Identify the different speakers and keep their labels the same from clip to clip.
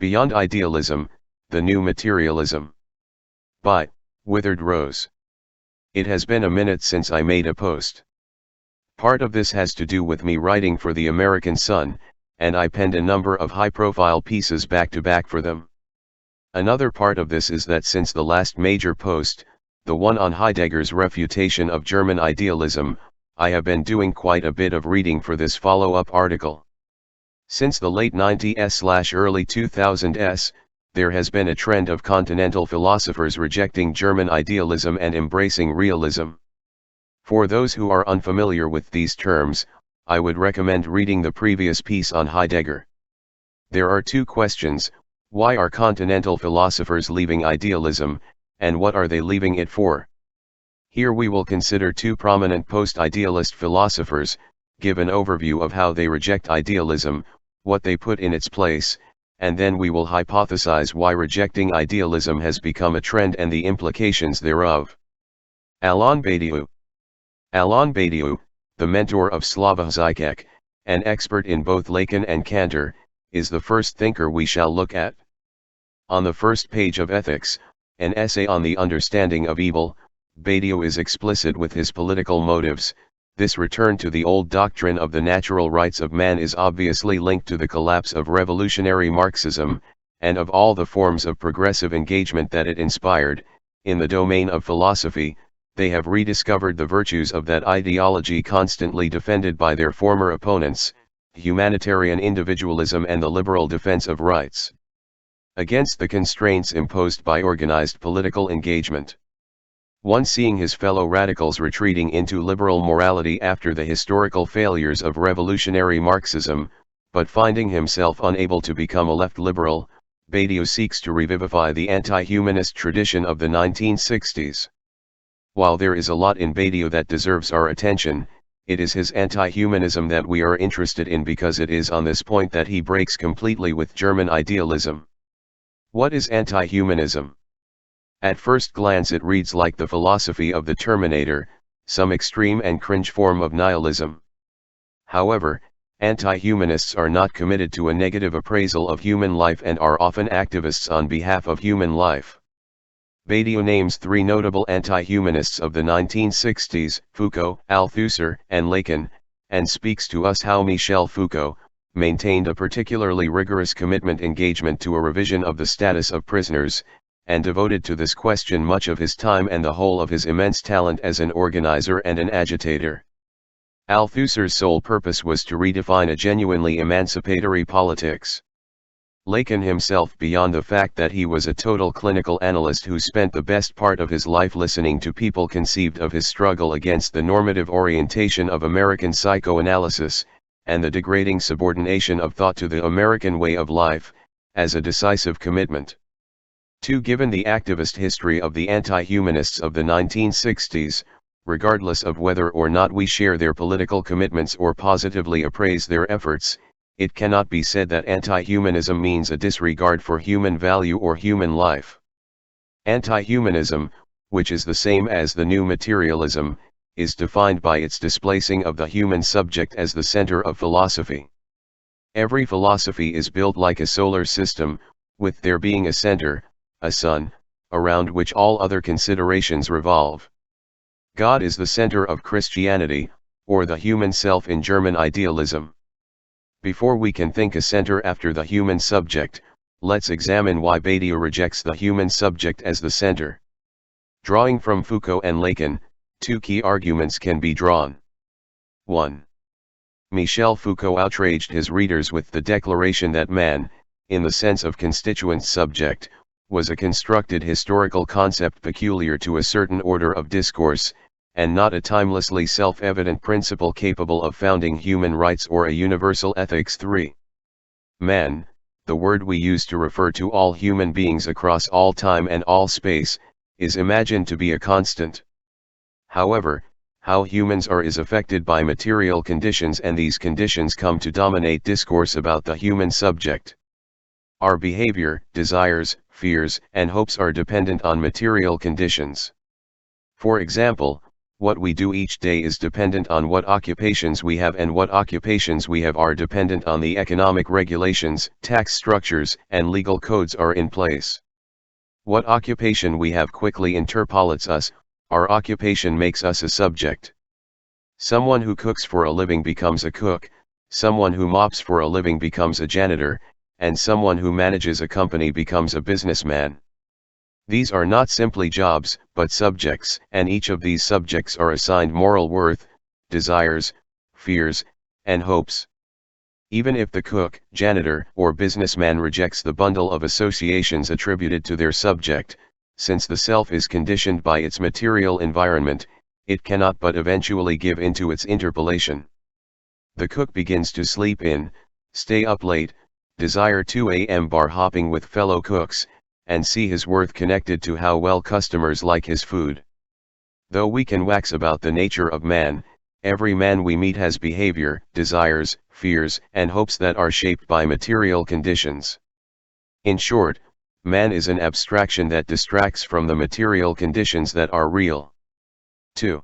Speaker 1: Beyond Idealism, the New Materialism. By Withered Rose. It has been a minute since I made a post. Part of this has to do with me writing for the American Sun, and I penned a number of high-profile pieces back-to-back for them. Another part of this is that since the last major post, the one on Heidegger's refutation of German idealism, I have been doing quite a bit of reading for this follow-up article. Since the late 90s/early 2000s, there has been a trend of continental philosophers rejecting German idealism and embracing realism. For those who are unfamiliar with these terms, I would recommend reading the previous piece on Heidegger. There are two questions: why are continental philosophers leaving idealism, and what are they leaving it for? Here we will consider two prominent post-idealist philosophers, give an overview of how they reject idealism, what they put in its place, and then we will hypothesize why rejecting idealism has become a trend and the implications thereof. Alain Badiou. Alain Badiou, the mentor of Slavoj Žižek, an expert in both Lacan and Cantor, is the first thinker we shall look at. On the first page of Ethics, an essay on the understanding of evil, Badiou is explicit with his political motives. This return to the old doctrine of the natural rights of man is obviously linked to the collapse of revolutionary Marxism, and of all the forms of progressive engagement that it inspired. In the domain of philosophy, they have rediscovered the virtues of that ideology constantly defended by their former opponents, humanitarian individualism and the liberal defense of rights, against the constraints imposed by organized political engagement. One seeing his fellow radicals retreating into liberal morality after the historical failures of revolutionary Marxism, but finding himself unable to become a left liberal, Badiou seeks to revivify the anti-humanist tradition of the 1960s. While there is a lot in Badiou that deserves our attention, it is his anti-humanism that we are interested in because it is on this point that he breaks completely with German idealism. What is anti-humanism? At first glance it reads like the philosophy of the Terminator, some extreme and cringe form of nihilism. However, anti-humanists are not committed to a negative appraisal of human life and are often activists on behalf of human life. Badiou names three notable anti-humanists of the 1960s, Foucault, Althusser, and Lacan, and speaks to us how Michel Foucault maintained a particularly rigorous commitment engagement to a revision of the status of prisoners, and devoted to this question much of his time and the whole of his immense talent as an organizer and an agitator. Althusser's sole purpose was to redefine a genuinely emancipatory politics. Lacan himself, beyond the fact that he was a total clinical analyst who spent the best part of his life listening to people, conceived of his struggle against the normative orientation of American psychoanalysis, and the degrading subordination of thought to the American way of life, as a decisive commitment. Given the activist history of the anti-humanists of the 1960s, regardless of whether or not we share their political commitments or positively appraise their efforts, it cannot be said that anti-humanism means a disregard for human value or human life. Anti-humanism, which is the same as the new materialism, is defined by its displacing of the human subject as the center of philosophy. Every philosophy is built like a solar system, with there being a center, a sun, around which all other considerations revolve. God is the center of Christianity, or the human self in German idealism. Before we can think a center after the human subject, let's examine why Badiou rejects the human subject as the center. Drawing from Foucault and Lacan, two key arguments can be drawn. 1. Michel Foucault outraged his readers with the declaration that man, in the sense of constituent subject, was a constructed historical concept peculiar to a certain order of discourse, and not a timelessly self-evident principle capable of founding human rights or a universal ethics. 3. Man, the word we use to refer to all human beings across all time and all space, is imagined to be a constant. However, how humans are is affected by material conditions, and these conditions come to dominate discourse about the human subject. Our behavior, desires, fears, and hopes are dependent on material conditions. For example, What we do each day is dependent on what occupations we have, and what occupations we have are dependent on the economic regulations, tax structures, and legal codes are in place. What occupation we have quickly interpolates us, our occupation makes us a subject. Someone who cooks for a living becomes a cook, someone who mops for a living becomes a janitor, and someone who manages a company becomes a businessman. These are not simply jobs, but subjects, and each of these subjects are assigned moral worth, desires, fears, and hopes. Even if the cook, janitor, or businessman rejects the bundle of associations attributed to their subject, since the self is conditioned by its material environment, it cannot but eventually give into its interpolation. The cook begins to sleep in, stay up late, desire 2 a.m. bar hopping with fellow cooks, and see his worth connected to how well customers like his food. Though we can wax about the nature of man, every man we meet has behavior, desires, fears, and hopes that are shaped by material conditions. In short, man is an abstraction that distracts from the material conditions that are real. 2.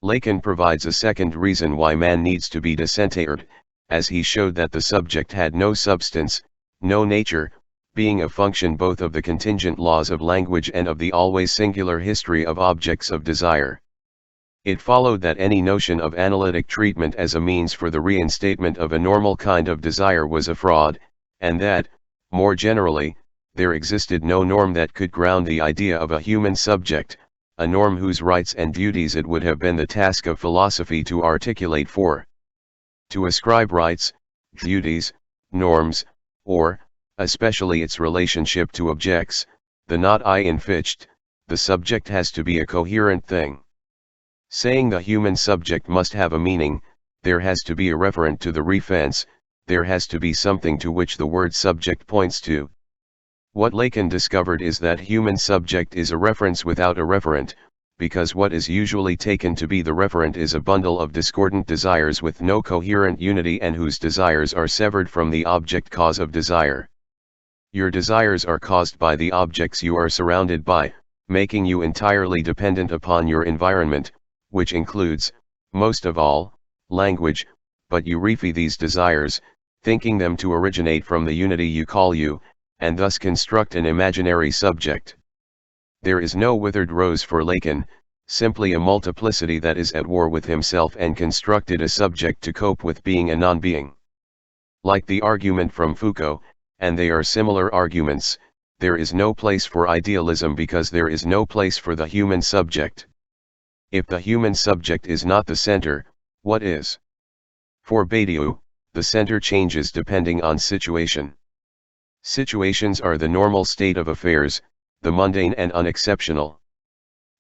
Speaker 1: Lacan provides a second reason why man needs to be decentered, as he showed that the subject had no substance, no nature, being a function both of the contingent laws of language and of the always singular history of objects of desire. It followed that any notion of analytic treatment as a means for the reinstatement of a normal kind of desire was a fraud, and that, more generally, there existed no norm that could ground the idea of a human subject, a norm whose rights and duties it would have been the task of philosophy to articulate for. To ascribe rights, duties, norms, or, especially its relationship to objects, the not I in Fichte, the subject has to be a coherent thing. Saying the human subject must have a meaning, there has to be a referent to the reference, there has to be something to which the word subject points to. What Lacan discovered is that human subject is a reference without a referent, because what is usually taken to be the referent is a bundle of discordant desires with no coherent unity and whose desires are severed from the object cause of desire. Your desires are caused by the objects you are surrounded by, making you entirely dependent upon your environment, which includes, most of all, language, but you refy these desires, thinking them to originate from the unity you call you, and thus construct an imaginary subject. There is no withered rose for Lacan, simply a multiplicity that is at war with himself and constructed a subject to cope with being a non-being. Like the argument from Foucault, and they are similar arguments, there is no place for idealism because there is no place for the human subject. If the human subject is not the center, what is? For Badiou, the center changes depending on situation. Situations are the normal state of affairs, the mundane and unexceptional.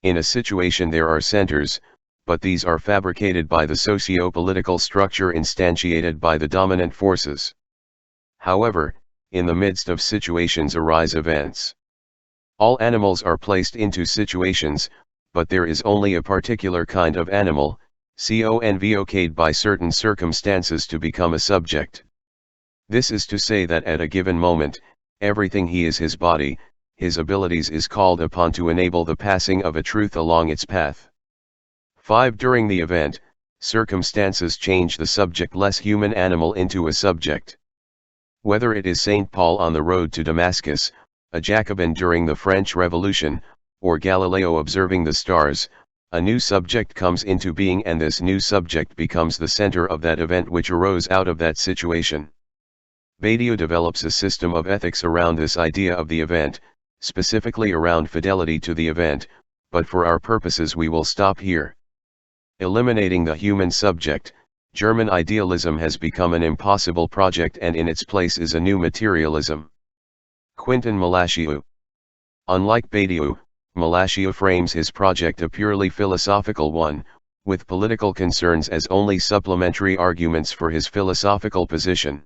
Speaker 1: In a situation there are centers, but these are fabricated by the socio-political structure instantiated by the dominant forces. However, in the midst of situations arise events. All animals are placed into situations, but there is only a particular kind of animal, convoced by certain circumstances to become a subject. This is to say that at a given moment, everything he is his body, his abilities is called upon to enable the passing of a truth along its path. 5. During the event, circumstances change the subject-less human animal into a subject. Whether it is St. Paul on the road to Damascus, a Jacobin during the French Revolution, or Galileo observing the stars, a new subject comes into being and this new subject becomes the center of that event which arose out of that situation. Badiou develops a system of ethics around this idea of the event, specifically around fidelity to the event, but for our purposes we will stop here. Eliminating the human subject, German idealism has become an impossible project and in its place is a new materialism. Quentin Malaschiu. Unlike Badiou, Malaschiu frames his project a purely philosophical one, with political concerns as only supplementary arguments for his philosophical position.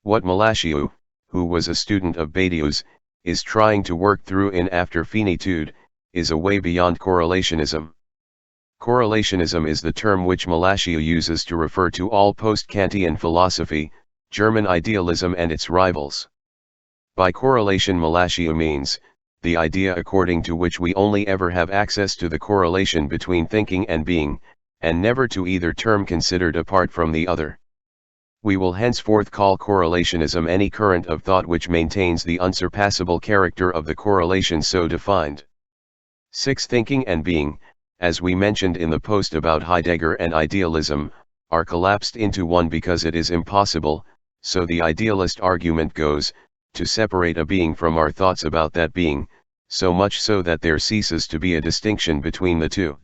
Speaker 1: What Malaschiu, who was a student of Badiou's, is trying to work through in After Finitude, is a way beyond correlationism. Correlationism is the term which Malaschiu uses to refer to all post-Kantian philosophy, German idealism and its rivals. By correlation Malaschiu means, the idea according to which we only ever have access to the correlation between thinking and being, and never to either term considered apart from the other. We will henceforth call correlationism any current of thought which maintains the unsurpassable character of the correlation so defined. 6. Thinking and being, as we mentioned in the post about Heidegger and idealism, are collapsed into one because it is impossible, so the idealist argument goes, to separate a being from our thoughts about that being, so much so that there ceases to be a distinction between the two.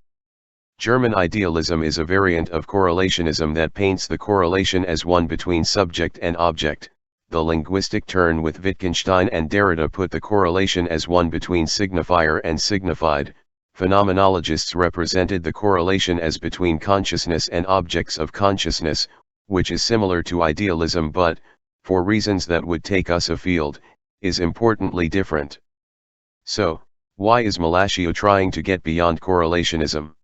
Speaker 1: German idealism is a variant of correlationism that paints the correlation as one between subject and object. The linguistic turn with Wittgenstein and Derrida put the correlation as one between signifier and signified. Phenomenologists represented the correlation as between consciousness and objects of consciousness, which is similar to idealism but, for reasons that would take us afield, is importantly different. So, why is Malasio trying to get beyond correlationism?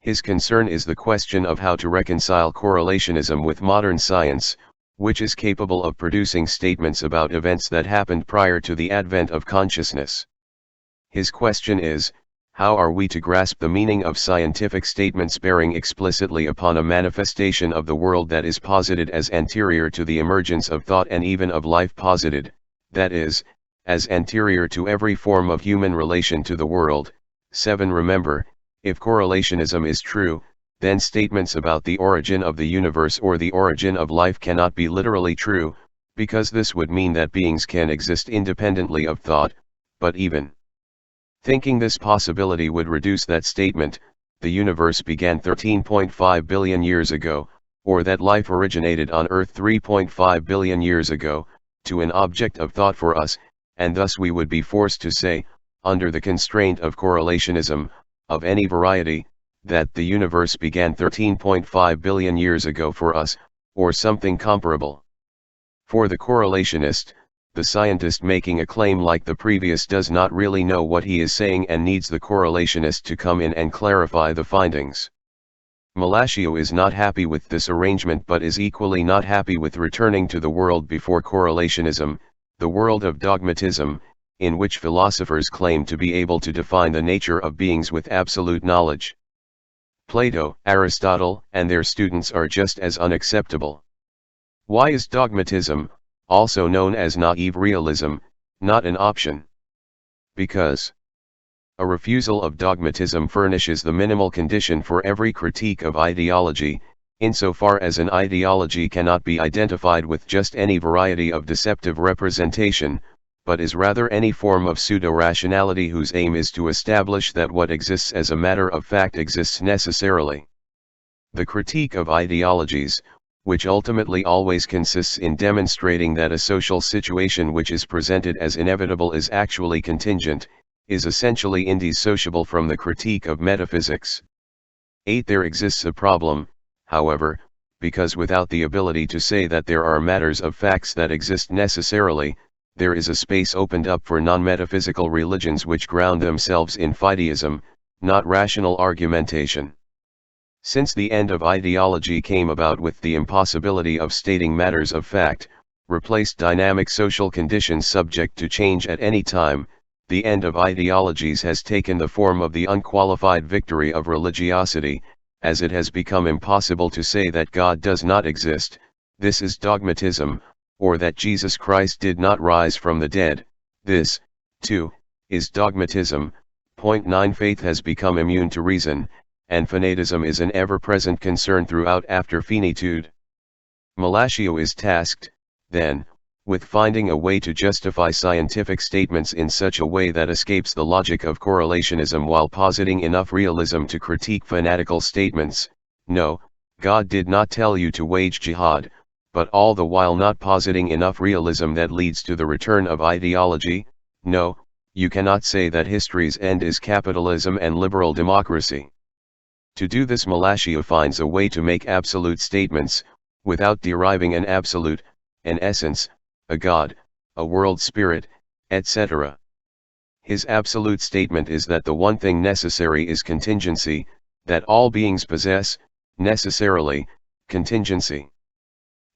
Speaker 1: His concern is the question of how to reconcile correlationism with modern science, which is capable of producing statements about events that happened prior to the advent of consciousness. His question is, how are we to grasp the meaning of scientific statements bearing explicitly upon a manifestation of the world that is posited as anterior to the emergence of thought and even of life posited, that is, as anterior to every form of human relation to the world? 7. Remember, if correlationism is true, then statements about the origin of the universe or the origin of life cannot be literally true, because this would mean that beings can exist independently of thought, but even thinking this possibility would reduce that statement, the universe began 13.5 billion years ago, or that life originated on Earth 3.5 billion years ago, to an object of thought for us, and thus we would be forced to say, under the constraint of correlationism, of any variety, that the universe began 13.5 billion years ago for us, or something comparable. For the correlationist, the scientist making a claim like the previous does not really know what he is saying and needs the correlationist to come in and clarify the findings. Malasio is not happy with this arrangement but is equally not happy with returning to the world before correlationism, the world of dogmatism, in which philosophers claim to be able to define the nature of beings with absolute knowledge. Plato, Aristotle, and their students are just as unacceptable. Why is dogmatism, also known as naive realism, not an option? Because a refusal of dogmatism furnishes the minimal condition for every critique of ideology, insofar as an ideology cannot be identified with just any variety of deceptive representation, but is rather any form of pseudo-rationality whose aim is to establish that what exists as a matter of fact exists necessarily. The critique of ideologies, which ultimately always consists in demonstrating that a social situation which is presented as inevitable is actually contingent, is essentially indissociable from the critique of metaphysics. 8. There exists a problem, however, because without the ability to say that there are matters of facts that exist necessarily, there is a space opened up for non-metaphysical religions which ground themselves in fideism, not rational argumentation. Since the end of ideology came about with the impossibility of stating matters of fact, replaced dynamic social conditions subject to change at any time, the end of ideologies has taken the form of the unqualified victory of religiosity, as it has become impossible to say that God does not exist, this is dogmatism, or that Jesus Christ did not rise from the dead, this, too, is dogmatism. Point 9. Faith has become immune to reason, and fanatism is an ever-present concern throughout after finitude. Malasio is tasked, then, with finding a way to justify scientific statements in such a way that escapes the logic of correlationism while positing enough realism to critique fanatical statements. No, God did not tell you to wage jihad, but all the while not positing enough realism that leads to the return of ideology. No, you cannot say that history's end is capitalism and liberal democracy. To do this, Malasio finds a way to make absolute statements, without deriving an absolute, an essence, a God, a world spirit, etc. His absolute statement is that the one thing necessary is contingency, that all beings possess, necessarily, contingency.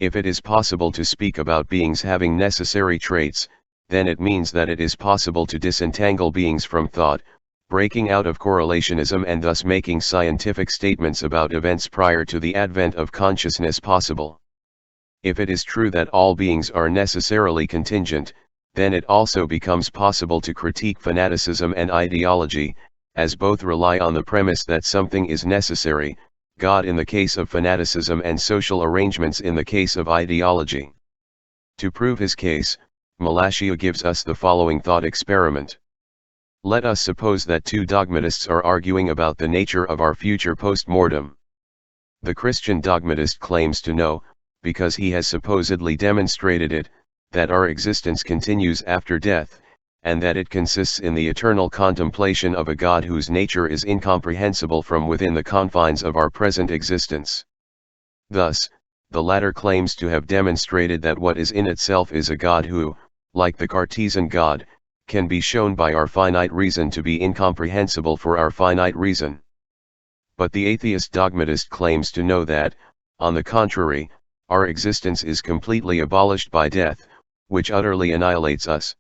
Speaker 1: If it is possible to speak about beings having necessary traits, then it means that it is possible to disentangle beings from thought, breaking out of correlationism and thus making scientific statements about events prior to the advent of consciousness possible. If it is true that all beings are necessarily contingent, then it also becomes possible to critique fanaticism and ideology, as both rely on the premise that something is necessary, God in the case of fanaticism and social arrangements in the case of ideology. To prove his case, Malatia gives us the following thought experiment. Let us suppose that two dogmatists are arguing about the nature of our future post-mortem. The Christian dogmatist claims to know, because he has supposedly demonstrated it, that our existence continues after death, and that it consists in the eternal contemplation of a God whose nature is incomprehensible from within the confines of our present existence. Thus, the latter claims to have demonstrated that what is in itself is a God who, like the Cartesian God, can be shown by our finite reason to be incomprehensible for our finite reason. But the atheist dogmatist claims to know that, on the contrary, our existence is completely abolished by death, which utterly annihilates us.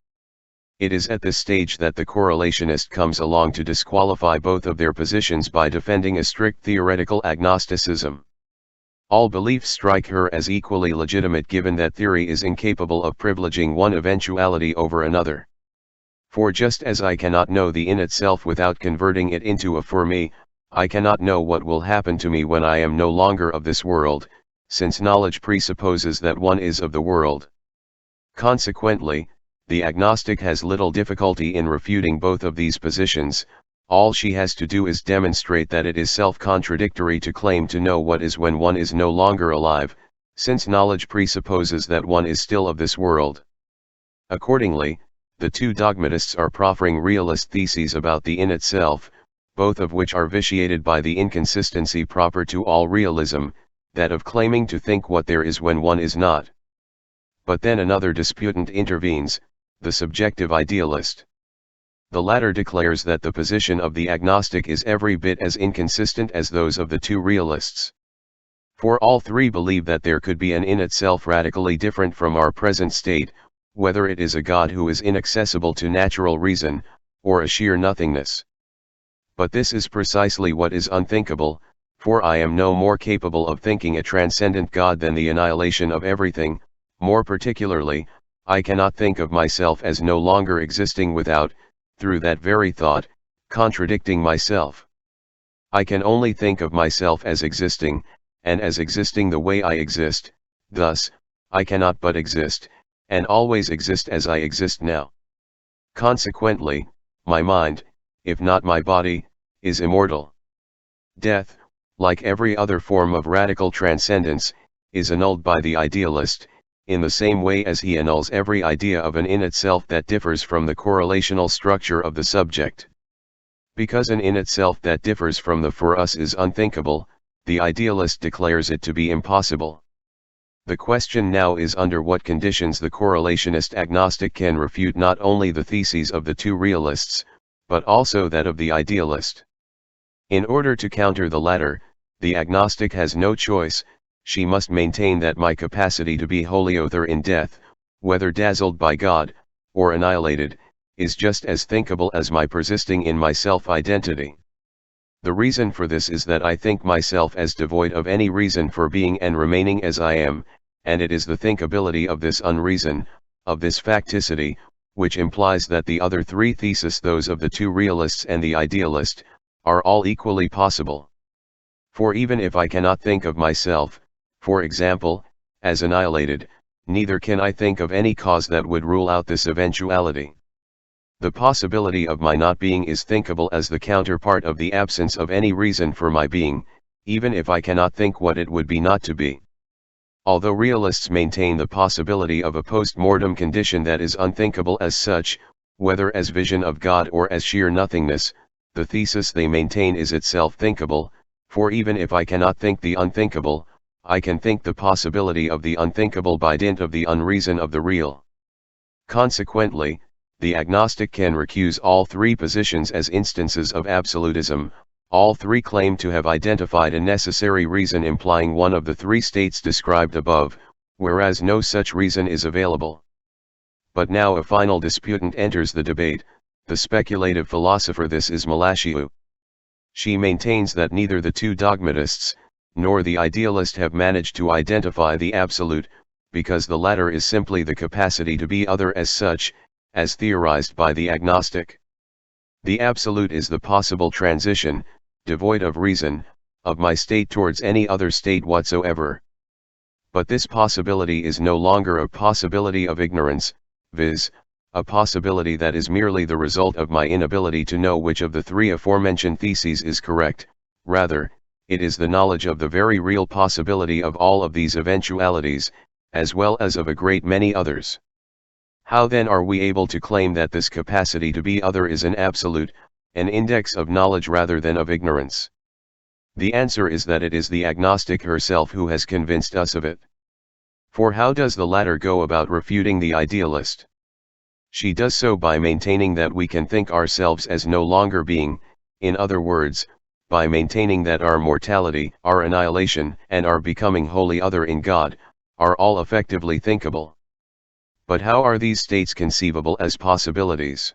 Speaker 1: It is at this stage that the correlationist comes along to disqualify both of their positions by defending a strict theoretical agnosticism. All beliefs strike her as equally legitimate given that theory is incapable of privileging one eventuality over another. For just as I cannot know the in itself without converting it into a for me, I cannot know what will happen to me when I am no longer of this world, since knowledge presupposes that one is of the world. Consequently, the agnostic has little difficulty in refuting both of these positions. All she has to do is demonstrate that it is self-contradictory to claim to know what is when one is no longer alive, since knowledge presupposes that one is still of this world. Accordingly, the two dogmatists are proffering realist theses about the in itself, both of which are vitiated by the inconsistency proper to all realism, that of claiming to think what there is when one is not. But then another disputant intervenes, the subjective idealist. The latter declares that the position of the agnostic is every bit as inconsistent as those of the two realists. For all three believe that there could be an in itself radically different from our present state, whether it is a God who is inaccessible to natural reason, or a sheer nothingness. But this is precisely what is unthinkable, for I am no more capable of thinking a transcendent God than the annihilation of everything. More particularly, I cannot think of myself as no longer existing without, through that very thought, contradicting myself. I can only think of myself as existing, and as existing the way I exist. Thus, I cannot but exist, and always exist as I exist now. Consequently, my mind, if not my body, is immortal. Death, like every other form of radical transcendence, is annulled by the idealist, in the same way as he annuls every idea of an in itself that differs from the correlational structure of the subject. Because an in itself that differs from the for us is unthinkable, the idealist declares it to be impossible. The question now is under what conditions the correlationist agnostic can refute not only the theses of the two realists, but also that of the idealist. In order to counter the latter, the agnostic has no choice. She must maintain that my capacity to be holioether in death, whether dazzled by God, or annihilated, is just as thinkable as my persisting in my self-identity. The reason for this is that I think myself as devoid of any reason for being and remaining as I am, and it is the thinkability of this unreason, of this facticity, which implies that the other three theses, those of the two realists and the idealist, are all equally possible. For even if I cannot think of myself, for example, as annihilated, neither can I think of any cause that would rule out this eventuality. The possibility of my not being is thinkable as the counterpart of the absence of any reason for my being, even if I cannot think what it would be not to be. Although realists maintain the possibility of a post-mortem condition that is unthinkable as such, whether as vision of God or as sheer nothingness, the thesis they maintain is itself thinkable, for even if I cannot think the unthinkable, I can think the possibility of the unthinkable by dint of the unreason of the real. Consequently, the agnostic can recuse all three positions as instances of absolutism. All three claim to have identified a necessary reason implying one of the three states described above, whereas no such reason is available. But now a final disputant enters the debate, the speculative philosopher. This is Malashiu. She maintains that neither the two dogmatists, nor the idealist have managed to identify the absolute, because the latter is simply the capacity to be other as such, as theorized by the agnostic. The absolute is the possible transition, devoid of reason, of my state towards any other state whatsoever. But this possibility is no longer a possibility of ignorance, viz., a possibility that is merely the result of my inability to know which of the three aforementioned theses is correct. Rather, it is the knowledge of the very real possibility of all of these eventualities, as well as of a great many others. How then are we able to claim that this capacity to be other is an absolute, an index of knowledge rather than of ignorance? The answer is that it is the agnostic herself who has convinced us of it. For how does the latter go about refuting the idealist? She does so by maintaining that we can think ourselves as no longer being, in other words, by maintaining that our mortality, our annihilation, and our becoming wholly other in God, are all effectively thinkable. But how are these states conceivable as possibilities?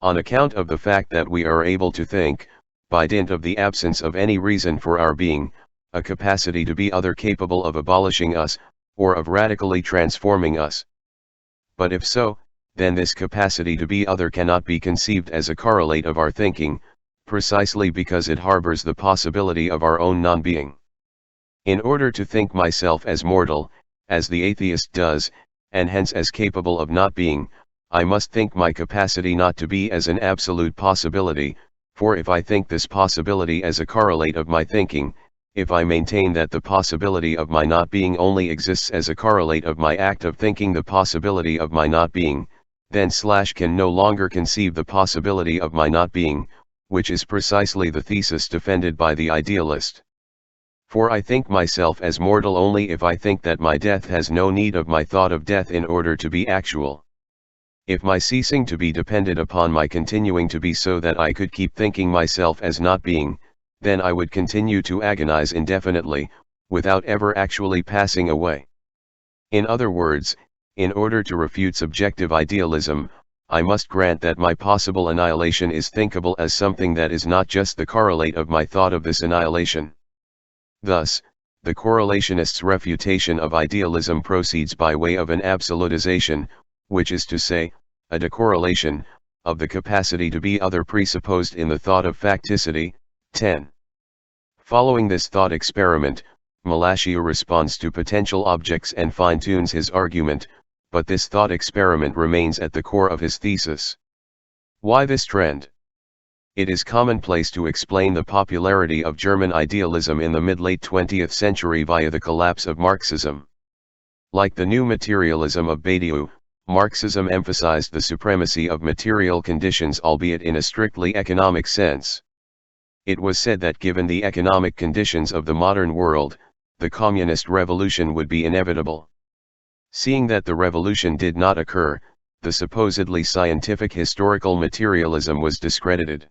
Speaker 1: On account of the fact that we are able to think, by dint of the absence of any reason for our being, a capacity to be other capable of abolishing us, or of radically transforming us. But if so, then this capacity to be other cannot be conceived as a correlate of our thinking, precisely because it harbors the possibility of our own non-being. In order to think myself as mortal, as the atheist does, and hence as capable of not being, I must think my capacity not to be as an absolute possibility, for if I think this possibility as a correlate of my thinking, if I maintain that the possibility of my not being only exists as a correlate of my act of thinking the possibility of my not being, then can no longer conceive the possibility of my not being, which is precisely the thesis defended by the idealist. For I think myself as mortal only if I think that my death has no need of my thought of death in order to be actual. If my ceasing to be depended upon my continuing to be so that I could keep thinking myself as not being, then I would continue to agonize indefinitely, without ever actually passing away. In other words, in order to refute subjective idealism, I must grant that my possible annihilation is thinkable as something that is not just the correlate of my thought of this annihilation. Thus, the correlationists' refutation of idealism proceeds by way of an absolutization, which is to say, a decorrelation, of the capacity to be other presupposed in the thought of facticity. 10. Following this thought experiment, Malashiu responds to potential objects and fine-tunes his argument, but this thought experiment remains at the core of his thesis. Why this trend? It is commonplace to explain the popularity of German idealism in the mid-late 20th century via the collapse of Marxism. Like the new materialism of Badiou, Marxism emphasized the supremacy of material conditions, albeit in a strictly economic sense. It was said that given the economic conditions of the modern world, the communist revolution would be inevitable. Seeing that the revolution did not occur, the supposedly scientific historical materialism was discredited.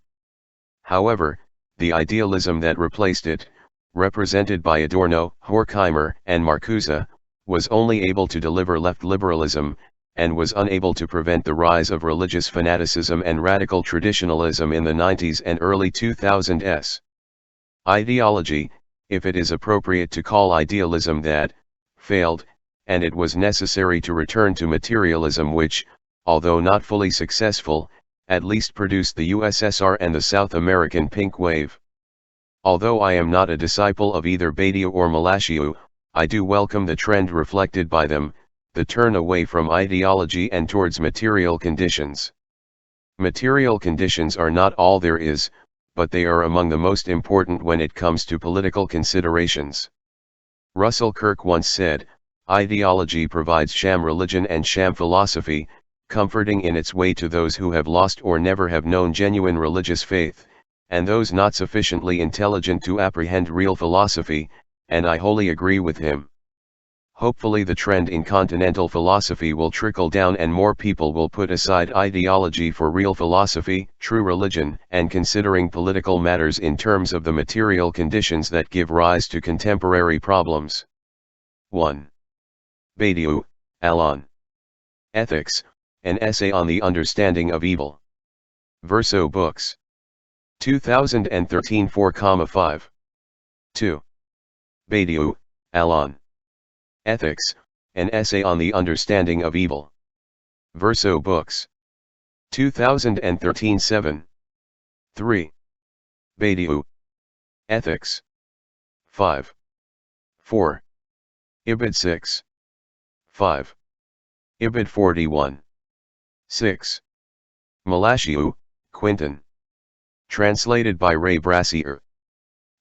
Speaker 1: However, the idealism that replaced it, represented by Adorno, Horkheimer, and Marcuse, was only able to deliver left liberalism, and was unable to prevent the rise of religious fanaticism and radical traditionalism in the 90s and early 2000s. Ideology, if it is appropriate to call idealism that, failed, and it was necessary to return to materialism which, although not fully successful, at least produced the USSR and the South American pink wave. Although I am not a disciple of either Badiou or Malashiu, I do welcome the trend reflected by them, the turn away from ideology and towards material conditions. Material conditions are not all there is, but they are among the most important when it comes to political considerations. Russell Kirk once said, "Ideology provides sham religion and sham philosophy, comforting in its way to those who have lost or never have known genuine religious faith, and those not sufficiently intelligent to apprehend real philosophy," and I wholly agree with him. Hopefully the trend in continental philosophy will trickle down and more people will put aside ideology for real philosophy, true religion, and considering political matters in terms of the material conditions that give rise to contemporary problems. 1. Badiou, Alain. Ethics, An Essay on the Understanding of Evil. Verso Books. 2013 4,5. 2. Badiou, Alain. Ethics, An Essay on the Understanding of Evil. Verso Books. 2013 7. 3. Badiou. Ethics. 5. 4. Ibid 6. 5. Ibid 41. 6. Malashiou, Quintin. Translated by Ray Brassier.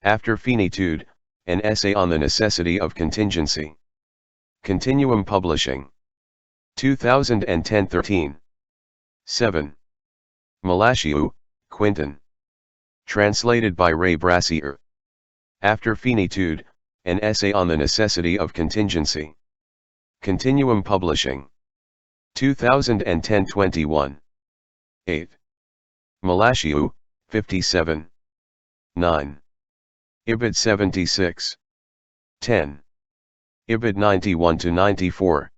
Speaker 1: After Finitude, An Essay on the Necessity of Contingency. Continuum Publishing. 2010-13. 7. Malashiou, Quintin. Translated by Ray Brassier. After Finitude, An Essay on the Necessity of Contingency. Continuum Publishing. 2010-21. 8. Malashiou, 57. 9. Ibid 76. 10. Ibid 91-94.